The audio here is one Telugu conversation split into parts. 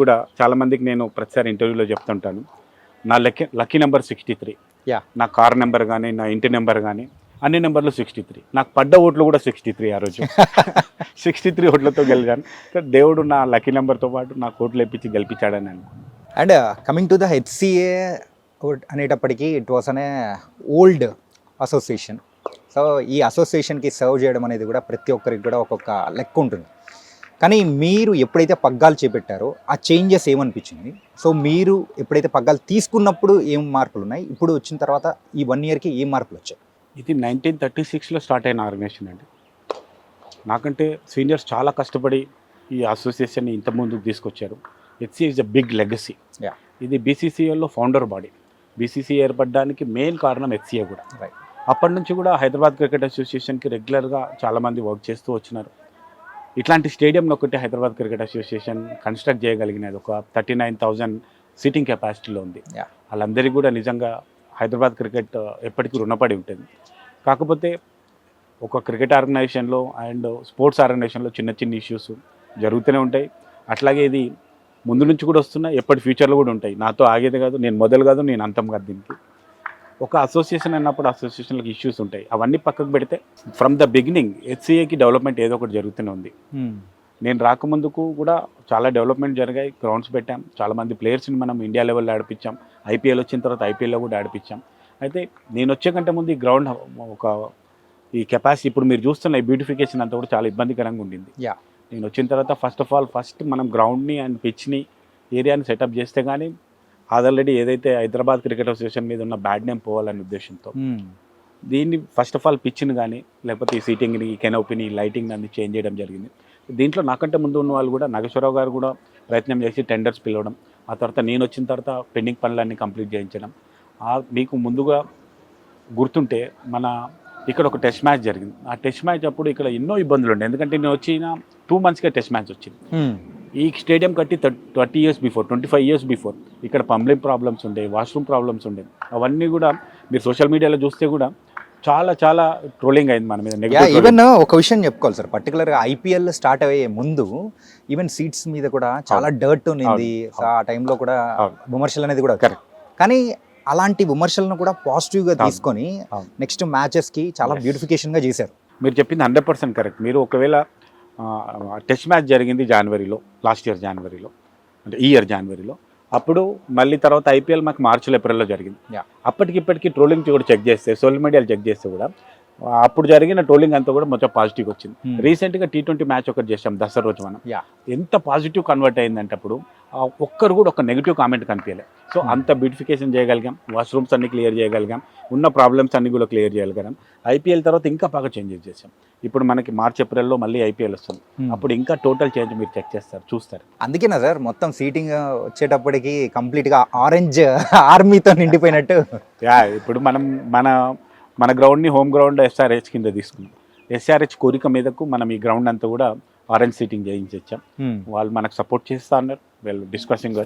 కూడా చాలామందికి నేను ప్రతిసారి ఇంటర్వ్యూలో చెప్తుంటాను. నా లక్కీ నెంబర్ 63. నా కార్ నెంబర్ కానీ, నా ఇంటి నెంబర్ కానీ, అన్ని నెంబర్లు 63. నాకు పడ్డ ఓట్లు కూడా 63 ఆ రోజు. 63 ఓట్లతో గెలిచాను. దేవుడు నా లక్కీ నెంబర్తో పాటు నాకు ఓట్లు వేయించి గెలిపించాడని అనుకున్నాను. And coming to the HCA అనేటప్పటికీ ఇట్ వాస్ అనే ఓల్డ్ అసోసియేషన్. సో ఈ అసోసియేషన్కి సర్వ్ చేయడం అనేది కూడా ప్రతి ఒక్కరికి కూడా ఒక్కొక్క లెక్క ఉంటుంది. కానీ మీరు ఎప్పుడైతే పగ్గాలు చేపట్టారో ఆ చేంజెస్ ఏమనిపించింది? సో మీరు ఎప్పుడైతే పగ్గాలు తీసుకున్నప్పుడు ఏం మార్పులు ఉన్నాయి, ఇప్పుడు వచ్చిన తర్వాత ఈ 1 ఇయర్కి ఏం మార్పులు వచ్చాయి? ఇది 1936లో స్టార్ట్ అయిన ఆర్గనైజేషన్ అండి. నాకంటే సీనియర్స్ చాలా కష్టపడి ఈ అసోసియేషన్ని ఇంత ముందుకు తీసుకొచ్చారు. HCA is a big legacy. ఇది బీసీసీఐలో ఫౌండర్ బాడీ. బీసీసీఐ ఏర్పడడానికి మెయిన్ కారణం హెచ్సిఏ కూడా. అప్పటి నుంచి కూడా హైదరాబాద్ క్రికెట్ అసోసియేషన్కి రెగ్యులర్గా చాలామంది వర్క్ చేస్తూ వచ్చినారు. ఇట్లాంటి స్టేడియంలో ఒకటి హైదరాబాద్ క్రికెట్ అసోసియేషన్ కన్స్ట్రక్ట్ చేయగలిగినది. ఒక 39,000 సీటింగ్ కెపాసిటీలో ఉంది. వాళ్ళందరికీ కూడా నిజంగా హైదరాబాద్ క్రికెట్ ఎప్పటికీ రుణపడి ఉంటుంది. కాకపోతే ఒక క్రికెట్ ఆర్గనైజేషన్లో అండ్ స్పోర్ట్స్ ఆర్గనైజేషన్లో చిన్న చిన్న ఇష్యూస్ జరుగుతూనే ఉంటాయి. అట్లాగే ఇది ముందు నుంచి కూడా వస్తున్నాయి, ఎప్పటి ఫ్యూచర్లో కూడా ఉంటాయి. నాతో ఆగేది కాదు, నేను మొదలు కాదు, నేను అంతం కాదు. దీనికి ఒక అసోసియేషన్ అన్నప్పుడు అసోసియేషన్లకు ఇష్యూస్ ఉంటాయి. అవన్నీ పక్కకు పెడితే ఫ్రమ్ ద బిగినింగ్ హెచ్సిఏకి డెవలప్మెంట్ ఏదో ఒకటి జరుగుతూనే ఉంది. నేను రాకముందుకు కూడా చాలా డెవలప్మెంట్ జరిగాయి. గ్రౌండ్స్ పెట్టాం, చాలామంది ప్లేయర్స్ని మనం ఇండియా లెవెల్లో ఆడిపించాం. ఐపీఎల్ వచ్చిన తర్వాత ఐపీఎల్లో కూడా ఆడిపించాం. అయితే నేను వచ్చే కంటే ముందు ఈ గ్రౌండ్ ఈ కెపాసిటీ ఇప్పుడు మీరు చూస్తున్న ఈ బ్యూటిఫికేషన్ అంతా కూడా చాలా ఇబ్బందికరంగా ఉండింది. నేను వచ్చిన తర్వాత ఫస్ట్ మనం గ్రౌండ్ని అండ్ పిచ్ని ఏరియాని సెటప్ చేస్తే కానీ ఆల్రెడీ ఏదైతే హైదరాబాద్ క్రికెట్ అసోసియేషన్ మీద ఉన్న బ్యాడ్ నేమ్ పోవాలనే ఉద్దేశంతో దీన్ని ఫస్ట్ ఆఫ్ ఆల్ పిచ్ని కానీ లేకపోతే ఈ సీటింగ్ని, ఈ కెనోపీని, ఈ లైటింగ్ అన్ని చేంజ్ చేయడం జరిగింది. దీంట్లో నాకంటే ముందు ఉన్న వాళ్ళు కూడా నాగేశ్వరరావు గారు కూడా ప్రయత్నం చేసి టెండర్స్ పిలవడం, ఆ తర్వాత నేను వచ్చిన తర్వాత పెండింగ్ పనులన్నీ కంప్లీట్ చేయించడం. మీకు ముందుగా గుర్తుంటే ఇక్కడ ఒక టెస్ట్ మ్యాచ్ జరిగింది. ఆ టెస్ట్ మ్యాచ్ అప్పుడు ఇక్కడ ఎన్నో ఇబ్బందులు ఉండే. ఎందుకంటే నేను వచ్చిన 2 monthsకే టెస్ట్ మ్యాచ్ వచ్చింది. ఈ స్టేడియం కట్టి 30 years బిఫోర్, 25 years బిఫోర్ ఇక్కడ పంబ్లింగ్ ప్రాబ్లమ్స్ ఉండే, వాష్రూమ్ ప్రాబ్లమ్స్ ఉండే. అవన్నీ కూడా మీరు సోషల్ మీడియాలో చూస్తే కూడా చాలా చాలా ట్రోలింగ్ అయింది మన మీద. ఈవెన్ ఒక విషయం చెప్పుకోవాలి సార్, పర్టికులర్గా ఐపీఎల్ స్టార్ట్ అయ్యే ముందు ఈవెన్ సీట్స్ మీద కూడా చాలా డర్ట్ ఉంది. ఆ టైంలో కూడా విమర్శలు అనేది కూడా కరెక్ట్. కానీ అలాంటి విమర్శలను కూడా పాజిటివ్గా తీసుకొని నెక్స్ట్ మ్యాచెస్కి చాలా బ్యూటిఫికేషన్గా చేశారు. మీరు చెప్పింది 100% కరెక్ట్. మీరు ఒకవేళ టెస్ట్ మ్యాచ్ జరిగింది జనవరిలో, లాస్ట్ ఇయర్ జనవరిలో, అంటే ఈ ఇయర్ జనవరిలో. అప్పుడు మళ్ళీ తర్వాత ఐపీఎల్ మాకు మార్చిలో, ఏప్రిల్లో జరిగింది. అప్పటికిప్పటికీ ట్రోలింగ్ కూడా చెక్ చేస్తే, సోషల్ మీడియాలో చెక్ చేస్తే కూడా అప్పుడు జరిగిన ట్రోలింగ్ అంతా కూడా మొత్తం పాజిటివ్గా వచ్చింది. రీసెంట్గా T20 మ్యాచ్ ఒకటి చేసాం దసరా రోజు. మనం ఎంత పాజిటివ్ కన్వర్ట్ అయిందంటే అప్పుడు ఒక్కరు కూడా ఒక నెగిటివ్ కామెంట్ కనిపించలేదు. సో అంత బ్యూటిఫికేషన్ చేయగలిగాం, వాష్రూమ్స్ అన్ని క్లియర్ చేయగలిగాం, ఉన్న ప్రాబ్లమ్స్ అన్ని కూడా క్లియర్ చేయగలిగాం. ఐపీఎల్ తర్వాత ఇంకా బాగా చేంజెస్ చేసాం. ఇప్పుడు మనకి మార్చ్, ఏప్రిల్లో మళ్ళీ ఐపీఎల్ వస్తుంది. అప్పుడు ఇంకా టోటల్ చేంజ్ మీరు చెక్ చేస్తారు, చూస్తారు. అందుకేనా సార్ మొత్తం సీటింగ్ వచ్చేటప్పటికి కంప్లీట్గా ఆరెంజ్ ఆర్మీతో నిండిపోయినట్టు? ఇప్పుడు మన గ్రౌండ్ని హోమ్ గ్రౌండ్ ఎస్ఆర్హెచ్ కింద తీసుకున్నాం. ఎస్ఆర్హెచ్ కోరిక మీదకు మనం ఈ గ్రౌండ్ అంతా కూడా ఆరెంజ్ సీటింగ్ చేయించాం. వాళ్ళు మనకు సపోర్ట్ చేస్తా అన్నారు. వీళ్ళు డిస్కసింగ్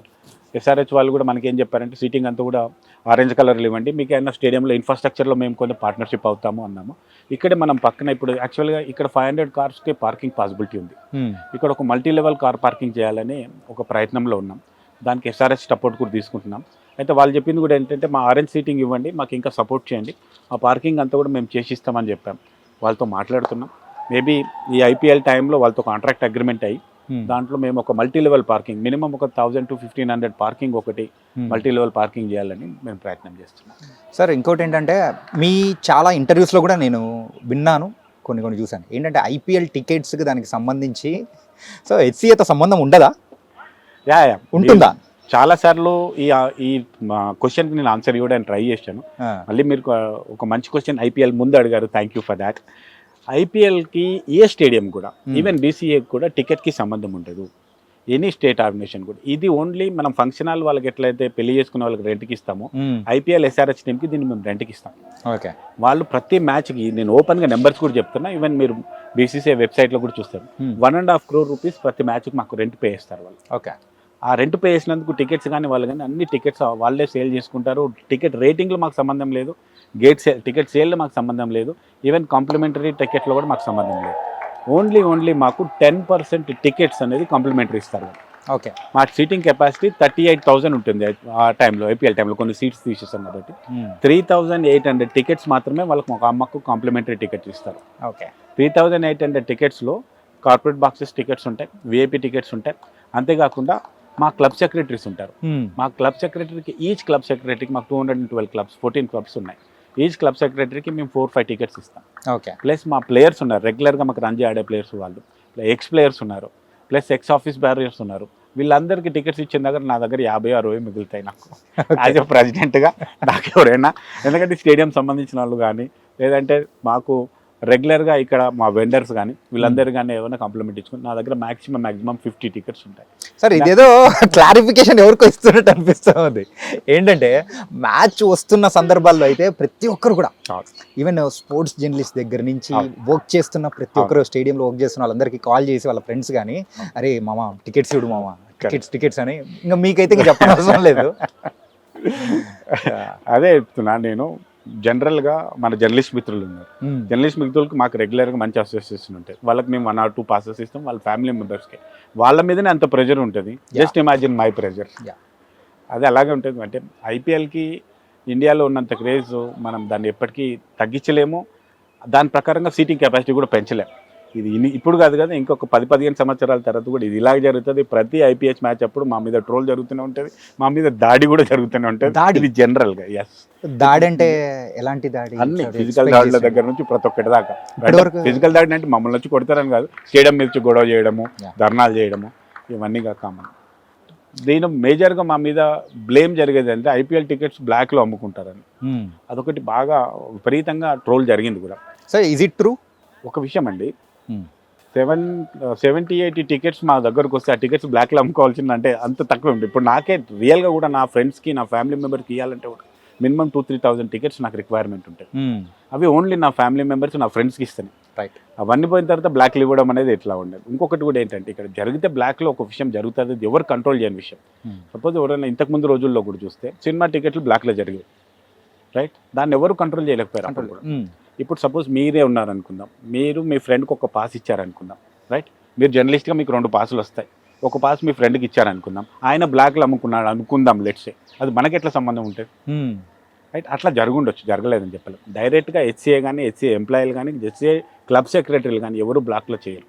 ఎస్ఆర్హెచ్ వాళ్ళు కూడా మనకి ఏం చెప్పారంటే సీటింగ్ అంతా కూడా ఆరెంజ్ కలర్లు ఇవ్వండి, మీకు ఏమైనా స్టేడియంలో ఇన్ఫ్రాస్ట్రక్చర్లో మేము కొంచెం పార్ట్నర్షిప్ అవుతాము అన్నాము. ఇక్కడే మనం పక్కన ఇప్పుడు యాక్చువల్గా ఇక్కడ 500 కార్స్కి పార్కింగ్ పాసిబిలిటీ ఉంది. ఇక్కడ ఒక మల్టీ లెవెల్ కార్ పార్కింగ్ చేయాలని ఒక ప్రయత్నంలో ఉన్నాం. దానికి ఎస్ఆర్హెచ్ సపోర్ట్ కూడా తీసుకుంటున్నాం. అయితే వాళ్ళు చెప్పింది కూడా ఏంటంటే మా ఆరెంజ్ సీటింగ్ ఇవ్వండి, మాకు ఇంకా సపోర్ట్ చేయండి, ఆ పార్కింగ్ అంతా కూడా మేము చేసిస్తామని చెప్పాం. వాళ్ళతో మాట్లాడుతున్నాం. మేబీ ఈ ఐపీఎల్ టైంలో వాళ్ళతో కాంట్రాక్ట్ అగ్రిమెంట్ అయ్యి దాంట్లో మేము ఒక మల్టీ లెవెల్ పార్కింగ్ మినిమం ఒక 1000 to 1500 పార్కింగ్ ఒకటి మల్టీ లెవెల్ పార్కింగ్ చేయాలని మేము ప్రయత్నం చేస్తున్నాం. సార్ ఇంకోటి ఏంటంటే మీ చాలా ఇంటర్వ్యూస్లో కూడా నేను విన్నాను, కొన్ని చూశాను. ఏంటంటే ఐపీఎల్ టికెట్స్కి దానికి సంబంధించి సో హెచ్సిఏతో సంబంధం ఉండదా? ఉంటుందా? చాలాసార్లు ఈ క్వశ్చన్కి నేను ఆన్సర్ ఇవ్వడానికి ట్రై చేశాను. మళ్ళీ మీరు ఒక మంచి క్వశ్చన్ ఐపీఎల్ ముందు అడిగారు, థ్యాంక్ యూ ఫర్ దాట్. ఐపీఎల్కి ఏ స్టేడియం కూడా ఈవెన్ బీసీఏకి కూడా టికెట్కి సంబంధం ఉండదు. ఎనీ స్టేట్ ఆర్గనైజేషన్ కూడా. ఇది ఓన్లీ మనం ఫంక్షన్ హాల్ వాళ్ళకి ఎట్లయితే పెళ్లి చేసుకునే వాళ్ళకి రెంట్కి ఇస్తామో ఐపీఎల్ ఎస్ఆర్హెచ్ టీమ్కి దీన్ని మేము రెంట్కి ఇస్తాం. ఓకే. వాళ్ళు ప్రతి మ్యాచ్కి నేను ఓపెన్గా నెంబర్స్ కూడా చెప్తున్నా, ఈవెన్ మీరు బీసీసీఐ వెబ్సైట్లో కూడా చూస్తారు, 1.5 crore rupees ప్రతి మ్యాచ్కి మాకు రెంట్ పే చేస్తారు వాళ్ళు. ఓకే. ఆ రెంట్ పే చేసినందుకు టికెట్స్ కానీ వాళ్ళు కానీ అన్ని టికెట్స్ వాళ్ళే సేల్ చేసుకుంటారు. టికెట్ రేటింగ్లో మాకు సంబంధం లేదు, టికెట్ సేల్లో మాకు సంబంధం లేదు, ఈవెన్ కాంప్లిమెంటరీ టికెట్లో కూడా మాకు సంబంధం లేదు. ఓన్లీ మాకు 10% టికెట్స్ అనేది కాంప్లిమెంటరీ ఇస్తారు. ఓకే. మా సీటింగ్ కెపాసిటీ 38,000 ఉంటుంది ఆ టైంలో, ఐపీఎల్ టైంలో కొన్ని సీట్స్ తీసేస్తాం కాబట్టి 3,800 టికెట్స్ మాత్రమే వాళ్ళకి ఒక అమ్మకు కాంప్లిమెంటరీ టికెట్స్ ఇస్తారు. ఓకే. 3,800 టికెట్స్లో కార్పొరేట్ బాక్సెస్ టికెట్స్ ఉంటాయి, విఐపి టికెట్స్ ఉంటాయి. అంతేకాకుండా మా క్లబ్ సెక్రటరీస్ ఉంటారు. మా క్లబ్ సెక్రటరీకి ఈచ్ క్లబ్ సెక్రటరీకి మాకు 212 క్లబ్స్, 14 క్లబ్స్ ఉన్నాయి. ఈచ్ క్లబ్ సెక్రటరీకి మేము 4-5 టికెట్స్ ఇస్తాం. ఓకే. ప్లస్ మా ప్లేయర్స్ ఉన్నారు, రెగ్యులర్గా మాకు రంజీ ఆడే ప్లేయర్స్, వాళ్ళు ఎక్స్ ప్లేయర్స్ ఉన్నారు, ప్లస్ ఎక్స్ ఆఫీస్ బ్యారియర్స్ ఉన్నారు. వీళ్ళందరికీ టికెట్స్ ఇచ్చిన దగ్గర నా దగ్గర 50-60 మిగులుతాయి నాకు యాజ్ ఎ ప్రెసిడెంట్గా. నాకు ఎవరైనా, ఎందుకంటే స్టేడియం సంబంధించిన వాళ్ళు కానీ, లేదంటే మాకు రెగ్యులర్గా ఇక్కడ మా వెండర్స్ కానీ, వీళ్ళందరూ కానీ ఏమైనా కాంప్లిమెంట్ ఇచ్చుకుని నా దగ్గర మాక్సిమం 50 టికెట్స్ ఉంటాయి. సార్ ఇదేదో క్లారిఫికేషన్ ఎవరికో ఇస్తున్నట్టు అనిపిస్తుంది. ఏంటంటే మ్యాచ్ వస్తున్న సందర్భాల్లో అయితే ప్రతి ఒక్కరు కూడా, ఈవెన్ స్పోర్ట్స్ జర్నలిస్ట్ దగ్గర నుంచి వర్క్ చేస్తున్న ప్రతి ఒక్కరు, స్టేడియంలో వర్క్ చేస్తున్న వాళ్ళందరికీ కాల్ చేసి వాళ్ళ ఫ్రెండ్స్ కానీ, అరే మామ టికెట్స్ ఇవ్వడు మామ, టికెట్స్ అని. ఇంకా మీకైతే ఇంకా చెప్పనవసరం లేదు. అదే చెప్తున్నా నేను. జనరల్గా మన జర్నలిస్ట్ మిత్రులు ఉన్నారు, జర్నలిస్ట్ మిత్రులకు మాకు రెగ్యులర్గా మంచి అసోసియేషన్ ఉంటాయి. వాళ్ళకి మేము 1 or 2 passes ఇస్తాం, వాళ్ళ ఫ్యామిలీ మెంబర్స్కి. వాళ్ళ మీదనే అంత ప్రెషర్ ఉంటుంది. Just imagine my pressure. అది అలాగే ఉంటుంది. అంటే ఐపీఎల్కి ఇండియాలో ఉన్నంత క్రేజ్ మనం దాన్ని ఎప్పటికీ తగ్గించలేము, దాని ప్రకారంగా సీటింగ్ కెపాసిటీ కూడా పెంచలేము. ఇది ఇప్పుడు కాదు కదా, ఇంకొక 10-15 సంవత్సరాల తర్వాత కూడా ఇది ఇలాగే జరుగుతుంది. ప్రతి ఐపీఎల్ మ్యాచ్ అప్పుడు మా మీద ట్రోల్ జరుగుతూనే ఉంటుంది, మా మీద దాడి కూడా జరుగుతూనే ఉంటుంది. ఇది జనరల్గా. ఎస్, దాడి అంటే ఎలాంటి దాడి? అన్ని ఫిజికల్ దాడుల దగ్గర నుంచి ప్రతి ఒక్కటి దాకా. ఫిజికల్ దాడి అంటే మమ్మల్ని వచ్చి కొడతారని కాదు, స్టేడియం మీద వచ్చి గొడవ చేయడము, ధర్నాలు చేయడము, ఇవన్నీ కామన్. దీని మేజర్గా మా మీద బ్లేమ్ జరిగేది అంటే ఐపీఎల్ టికెట్స్ బ్లాక్లో అమ్ముకుంటారని. అదొకటి బాగా విపరీతంగా ట్రోల్ జరిగింది కూడా. So is it true? ఒక విషయం అండి, 70-80 టికెట్స్ మా దగ్గరకు వస్తే ఆ టికెట్స్ బ్లాక్లో అమ్ముకోవాల్సిందంటే అంత తక్కువ ఉంటుంది. ఇప్పుడు నాకే రియల్గా కూడా నా ఫ్రెండ్స్కి, నా ఫ్యామిలీ మెంబర్కి ఇవ్వాలంటే కూడా మినిమం 2-3,000 టికెట్స్ నాకు రిక్వైర్మెంట్ ఉంటుంది. అవి ఓన్లీ నా ఫ్యామిలీ మెంబర్స్, నా ఫ్రెండ్స్కి ఇస్తాను. రైట్. అవన్నీ పోయిన తర్వాత బ్లాక్లు ఇవ్వడం అనేది ఎట్లా ఉండదు. ఇంకొకటి కూడా ఏంటంటే, ఇక్కడ జరిగితే బ్లాక్లో ఒక విషయం జరుగుతుంది, ఎవరు కంట్రోల్ చేయని విషయం. సపోజ్ ఎవరైనా ఇంతకుముందు రోజుల్లో కూడా చూస్తే సినిమా టికెట్లు బ్లాక్లో జరిగాయి, రైట్? దాన్ని ఎవరు కంట్రోల్ చేయలేకపోయారు. ఇప్పుడు సపోజ్ మీరే ఉన్నారనుకుందాం, మీరు మీ ఫ్రెండ్కి ఒక పాస్ ఇచ్చారనుకుందాం, రైట్? మీరు జర్నలిస్ట్గా మీకు 2 పాసులు వస్తాయి, ఒక పాస్ మీ ఫ్రెండ్కి ఇచ్చారనుకుందాం, ఆయన బ్లాక్లో అమ్ముకున్నాడు అనుకుందాం, లెట్సే. అది మనకి ఎట్లా సంబంధం ఉంటుంది, రైట్? అట్లా జరుగుండొచ్చు, జరగలేదని చెప్పలేము. డైరెక్ట్గా హెచ్సిఏ కానీ, హెచ్సిఏ ఎంప్లాయీలు కానీ, హెచ్సిఏ క్లబ్ సెక్రటరీలు కానీ ఎవరు బ్లాక్లో చేయరు,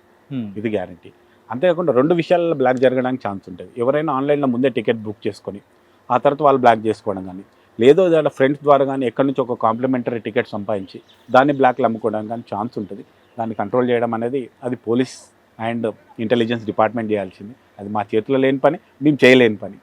ఇది గ్యారంటీ. అంతేకాకుండా 2 విషయాల్లో బ్లాక్ జరగడానికి ఛాన్స్ ఉంటుంది. ఎవరైనా ఆన్లైన్లో ముందే టికెట్ బుక్ చేసుకొని ఆ తర్వాత వాళ్ళు బ్లాక్ చేసుకోవడం కానీ, లేదో వాళ్ళ ఫ్రెండ్స్ ద్వారా కానీ ఎక్కడి నుంచి ఒక కాంప్లిమెంటరీ టికెట్ సంపాదించి దాన్ని బ్లాక్లో అమ్ముకోవడానికి కానీ ఛాన్స్ ఉంటుంది. దాన్ని కంట్రోల్ చేయడం అనేది అది పోలీస్ అండ్ ఇంటెలిజెన్స్ డిపార్ట్మెంట్ చేయాల్సింది. అది మా చేతిలో లేని పని, మేము చేయలేని పని.